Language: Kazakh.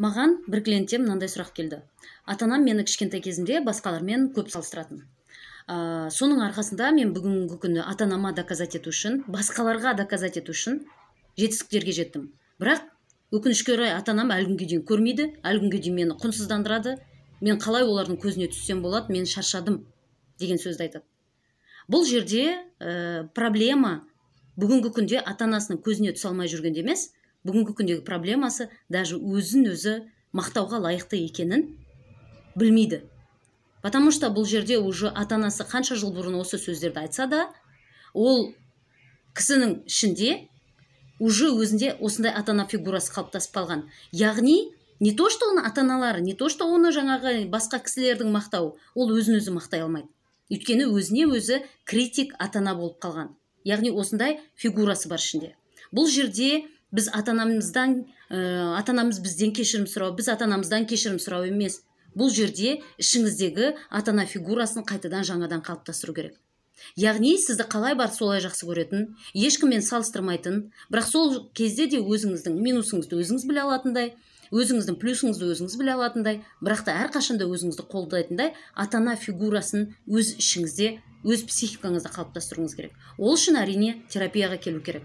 Маған бір клиенттен мынандай сұрақ келді. Ата-анам мені кішкентай кезімде басқалармен көп салыстыратын. Соның арқасында мен бүгінгі күні ата-анама доказать ету үшін, басқаларға доказать ету үшін жетістіктерге жеттім. Бірақ өкінішке орай ата-анам әлі күнге дейін көрмейді, әлі күнге дейін мені құнсыздандырады. Мен қалай олардың көзіне түссем болады, мен шаршадым деген сөзді айтады. Бұл жерде проблема бүгінгі күнде ата-анасының көзіне түсе алмай жүргенде емес, бүгінгі күндегі проблемасы даже өзін-өзі мақтауға лайықты екенін білмейді. Потому что бұл жерде уже ата-анасы қанша жыл бұрын осы сөздерді айтса да, ол кісінің ішінде уже өзінде осындай ата-ана фигурасы қалыптасып қалған. Яғни, не то, что оны ата-аналары, не то, что оны жаңағы басқа кісілердің мақтауы, ол өзін-өзі мақтай алмайды. Өйткені өзіне өзі критик ата-ана болып қалған. Яғни осындай фигурасы бар ішінде. Бұл жерде біз ата-анамыз бізден кешірім сұрау, біз ата-анамыздан кешірім сұрау емес. Бұл жерде ішіңіздегі ата-ана фигурасын қайтадан жаңадан қалыптастыру керек. Яғни сізді қалай бар солай жақсы көретін, ешкіммен салыстырмайтын, бірақ сол кезде де өзіңіздің минусыңызды өзіңіз біле алатындай, өзіңіздің плюсыңызды өзіңіз біле алатындай, бірақ та әрқашанда өзіңізді қолдайтындай ата-ана фигурасын өз ішіңізде, өз психикаңызда қалыптастыруыңыз керек. Ол үшін әрине терапияға келу керек.